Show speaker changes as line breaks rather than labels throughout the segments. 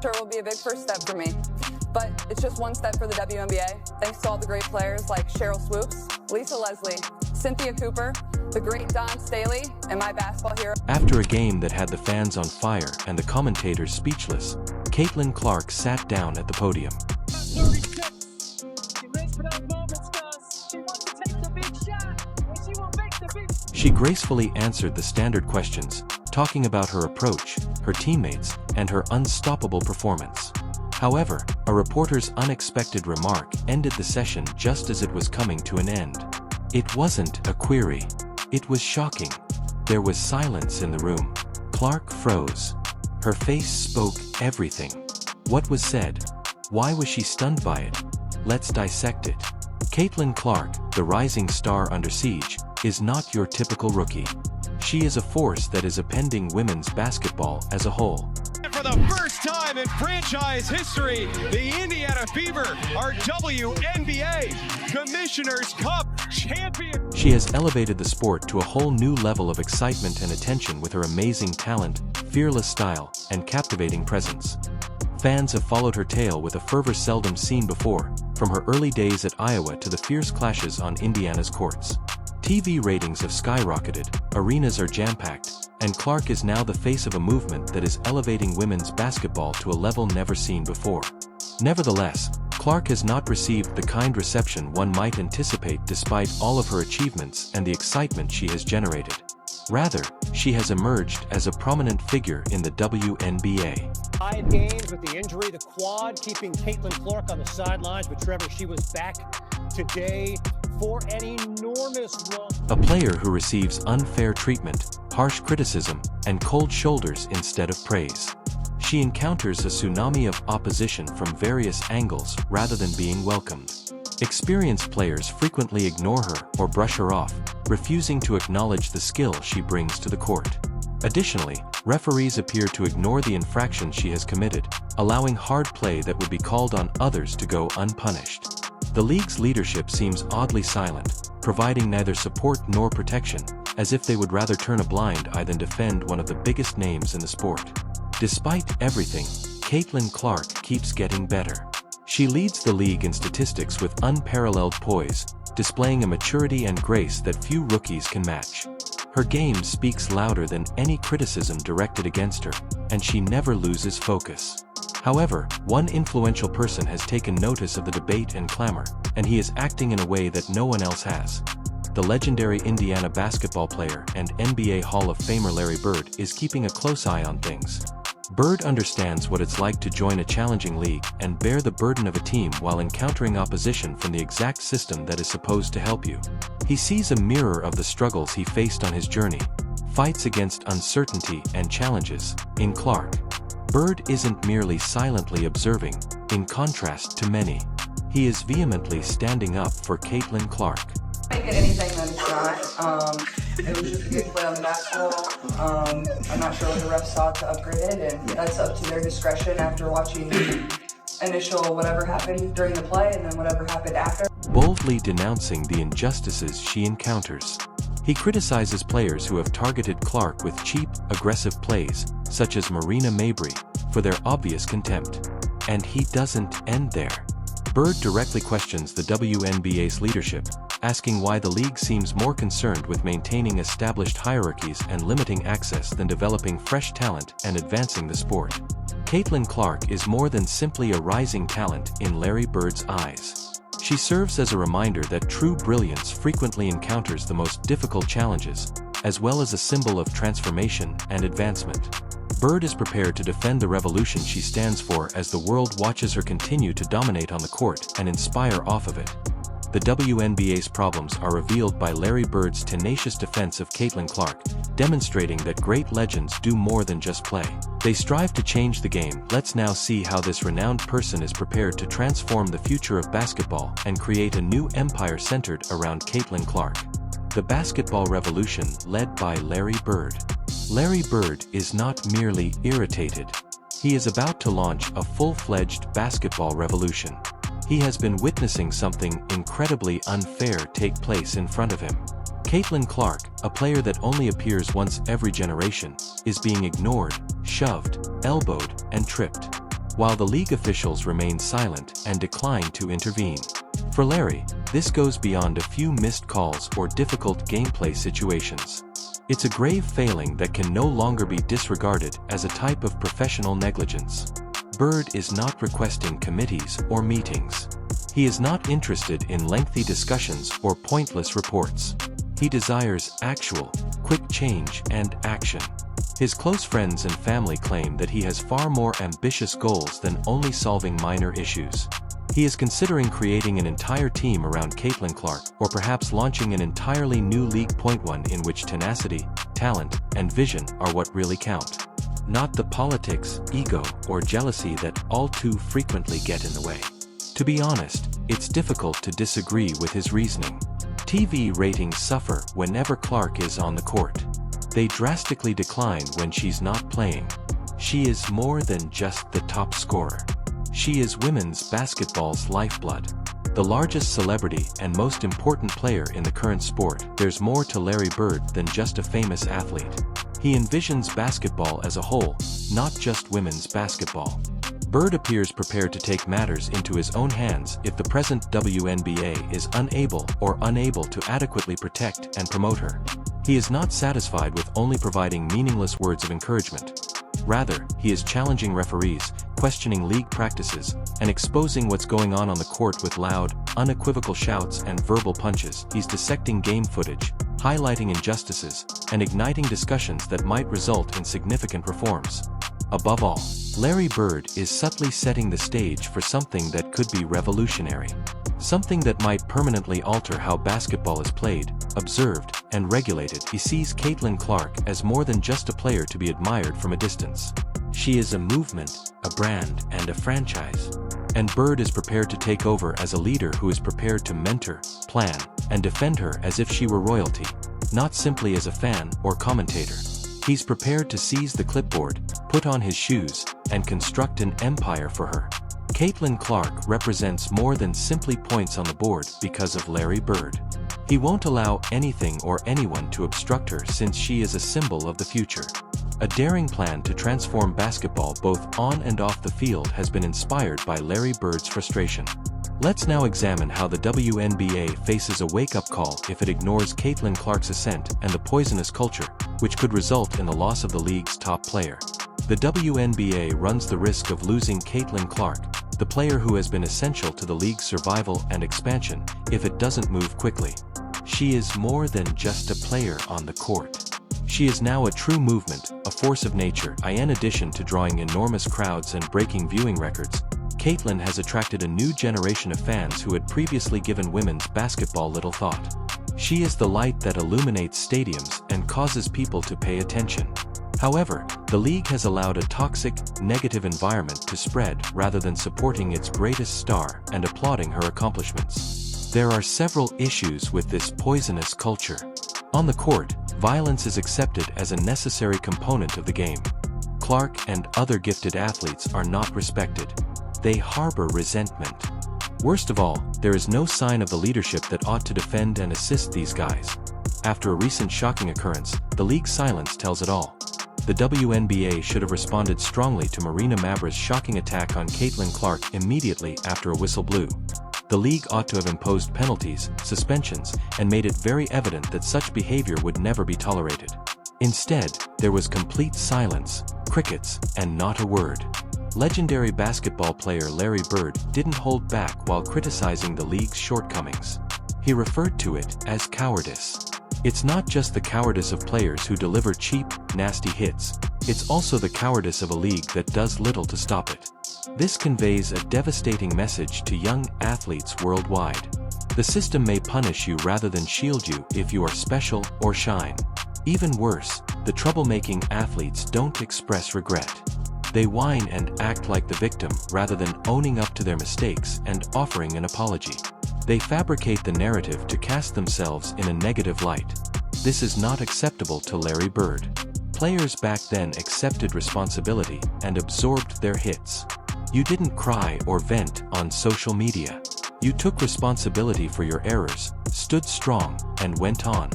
sure will be a big first step for me. But it's just one step for the WNBA, thanks to all the great players like Cheryl Swoops, Lisa Leslie, Cynthia Cooper, the great Dawn Staley, and my basketball hero.
After a game that had the fans on fire and the commentators speechless, Caitlin Clark sat down at the podium. She gracefully answered the standard questions, talking about her approach, her teammates, and her unstoppable performance. However, a reporter's unexpected remark ended the session just as it was coming to an end. It wasn't a query. It was shocking. There was silence in the room. Clark froze. Her face spoke everything. What was said? Why was she stunned by it? Let's dissect it. Caitlin Clark, the rising star under siege, is not your typical rookie. She is a force that is upending women's basketball as a whole.
For the first time in franchise history, the Indiana Fever are WNBA Commissioner's Cup champion.
She has elevated the sport to a whole new level of excitement and attention with her amazing talent, fearless style, and captivating presence. Fans have followed her tale with a fervor seldom seen before, from her early days at Iowa to the fierce clashes on Indiana's courts. TV ratings have skyrocketed, arenas are jam-packed, and Clark is now the face of a movement that is elevating women's basketball to a level never seen before. Nevertheless, Clark has not received the kind reception one might anticipate despite all of her achievements and the excitement she has generated. Rather, she has emerged as a prominent figure in the WNBA.
5 games with the injury, the quad, keeping Caitlin Clark on the sidelines, but Trevor, she was back today for an enormous run.
A player who receives unfair treatment, harsh criticism, and cold shoulders instead of praise. She encounters a tsunami of opposition from various angles rather than being welcomed. Experienced players frequently ignore her or brush her off, refusing to acknowledge the skill she brings to the court. Additionally, referees appear to ignore the infraction she has committed, allowing hard play that would be called on others to go unpunished. The league's leadership seems oddly silent, providing neither support nor protection, as if they would rather turn a blind eye than defend one of the biggest names in the sport. Despite everything, Caitlin Clark keeps getting better. She leads the league in statistics with unparalleled poise, displaying a maturity and grace that few rookies can match. Her game speaks louder than any criticism directed against her, and she never loses focus. However, one influential person has taken notice of the debate and clamor, and he is acting in a way that no one else has. The legendary Indiana basketball player and NBA Hall of Famer Larry Bird is keeping a close eye on things. Bird understands what it's like to join a challenging league and bear the burden of a team while encountering opposition from the exact system that is supposed to help you. He sees a mirror of the struggles he faced on his journey, fights against uncertainty and challenges, in Clark. Bird isn't merely silently observing, in contrast to many. He is vehemently standing up for Caitlin Clark.
Make it anything that it's not. It was just a good play on the basketball. I'm not sure what the refs thought to upgrade it, and that's up to their discretion after watching the initial whatever happened during the play and then whatever happened after.
Boldly denouncing the injustices she encounters. He criticizes players who have targeted Clark with cheap, aggressive plays, such as Marina Mabrey, for their obvious contempt. And he doesn't end there. Bird directly questions the WNBA's leadership, asking why the league seems more concerned with maintaining established hierarchies and limiting access than developing fresh talent and advancing the sport. Caitlin Clark is more than simply a rising talent in Larry Bird's eyes. She serves as a reminder that true brilliance frequently encounters the most difficult challenges, as well as a symbol of transformation and advancement. Bird is prepared to defend the revolution she stands for as the world watches her continue to dominate on the court and inspire off of it. The WNBA's problems are revealed by Larry Bird's tenacious defense of Caitlin Clark, demonstrating that great legends do more than just play. They strive to change the game. Let's now see how this renowned person is prepared to transform the future of basketball and create a new empire centered around Caitlin Clark. The basketball revolution led by Larry Bird. Larry Bird is not merely irritated. He is about to launch a full-fledged basketball revolution. He has been witnessing something incredibly unfair take place in front of him. Caitlin Clark, a player that only appears once every generation, is being ignored, shoved, elbowed, and tripped. while the league officials remain silent and decline to intervene. For Larry, this goes beyond a few missed calls or difficult gameplay situations. It's a grave failing that can no longer be disregarded as a type of professional negligence. Bird is not requesting committees or meetings. He is not interested in lengthy discussions or pointless reports. He desires actual, quick change and action. His close friends and family claim that he has far more ambitious goals than only solving minor issues. He is considering creating an entire team around Caitlin Clark, or perhaps launching an entirely new league. One in which tenacity, talent, and vision are what really count. Not the politics, ego, or jealousy that all too frequently get in the way. To be honest, it's difficult to disagree with his reasoning. TV ratings suffer whenever Clark is on the court. They drastically decline when she's not playing. She is more than just the top scorer. She is women's basketball's lifeblood. The largest celebrity and most important player in the current sport. There's more to Larry Bird than just a famous athlete. He envisions basketball as a whole, not just women's basketball. Bird appears prepared to take matters into his own hands if the present WNBA is unable to adequately protect and promote her. He is not satisfied with only providing meaningless words of encouragement. Rather, he is challenging referees, questioning league practices, and exposing what's going on the court with loud, unequivocal shouts and verbal punches. He's dissecting game footage, highlighting injustices, and igniting discussions that might result in significant reforms. Above all, Larry Bird is subtly setting the stage for something that could be revolutionary. Something that might permanently alter how basketball is played, observed, and regulated. He sees Caitlin Clark as more than just a player to be admired from a distance. She is a movement, a brand, and a franchise. And Bird is prepared to take over as a leader who is prepared to mentor, plan, and defend her as if she were royalty, not simply as a fan or commentator. He's prepared to seize the clipboard, put on his shoes, and construct an empire for her. Caitlin Clark represents more than simply points on the board because of Larry Bird. He won't allow anything or anyone to obstruct her since she is a symbol of the future. A daring plan to transform basketball both on and off the field has been inspired by Larry Bird's frustration. Let's now examine how the WNBA faces a wake-up call if it ignores Caitlin Clark's ascent and the poisonous culture, which could result in the loss of the league's top player. The WNBA runs the risk of losing Caitlin Clark, the player who has been essential to the league's survival and expansion, if it doesn't move quickly. She is more than just a player on the court. She is now a true movement, a force of nature. In addition to drawing enormous crowds and breaking viewing records, Caitlin has attracted a new generation of fans who had previously given women's basketball little thought. She is the light that illuminates stadiums and causes people to pay attention. However, the league has allowed a toxic, negative environment to spread rather than supporting its greatest star and applauding her accomplishments. There are several issues with this poisonous culture. On the court, violence is accepted as a necessary component of the game. Clark and other gifted athletes are not respected. They harbor resentment. Worst of all, there is no sign of the leadership that ought to defend and assist these guys. After a recent shocking occurrence, the league's silence tells it all. The WNBA should have responded strongly to Marina Mabrey's shocking attack on Caitlin Clark immediately after a whistle blew. The league ought to have imposed penalties, suspensions, and made it very evident that such behavior would never be tolerated. Instead, there was complete silence, crickets, and not a word. Legendary basketball player Larry Bird didn't hold back while criticizing the league's shortcomings. He referred to it as cowardice. It's not just the cowardice of players who deliver cheap, nasty hits, it's also the cowardice of a league that does little to stop it. This conveys a devastating message to young athletes worldwide. The system may punish you rather than shield you if you are special or shine. Even worse, the troublemaking athletes don't express regret. They whine and act like the victim rather than owning up to their mistakes and offering an apology. They fabricate the narrative to cast themselves in a negative light. This is not acceptable to Larry Bird. Players back then accepted responsibility and absorbed their hits. You didn't cry or vent on social media. You took responsibility for your errors, stood strong, and went on.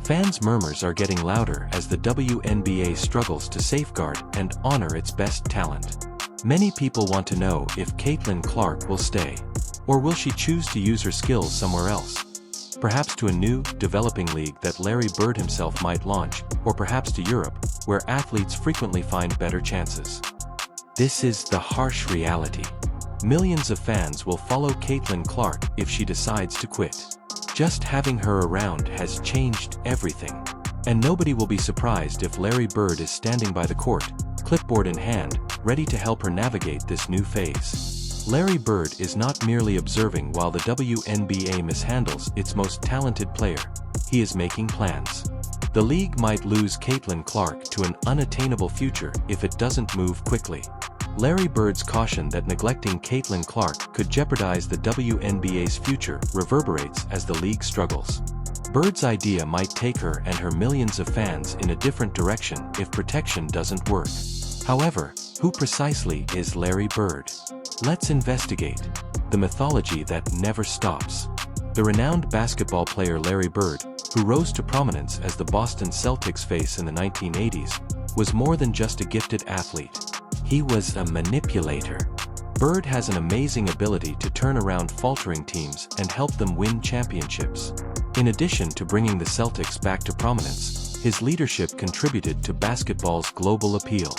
Fans' murmurs are getting louder as the WNBA struggles to safeguard and honor its best talent. Many people want to know if Caitlin Clark will stay, or will she choose to use her skills somewhere else? Perhaps to a new, developing league that Larry Bird himself might launch, or perhaps to Europe, where athletes frequently find better chances. This is the harsh reality. Millions of fans will follow Caitlin Clark if she decides to quit. Just having her around has changed everything. And nobody will be surprised if Larry Bird is standing by the court, clipboard in hand, ready to help her navigate this new phase. Larry Bird is not merely observing while the WNBA mishandles its most talented player. He is making plans. The league might lose Caitlin Clark to an unattainable future if it doesn't move quickly. Larry Bird's caution that neglecting Caitlin Clark could jeopardize the WNBA's future reverberates as the league struggles. Bird's idea might take her and her millions of fans in a different direction if protection doesn't work. However, who precisely is Larry Bird? Let's investigate. The mythology that never stops. The renowned basketball player Larry Bird, who rose to prominence as the Boston Celtics face in the 1980s, was more than just a gifted athlete. He was a manipulator. Bird has an amazing ability to turn around faltering teams and help them win championships. In addition to bringing the Celtics back to prominence, his leadership contributed to basketball's global appeal.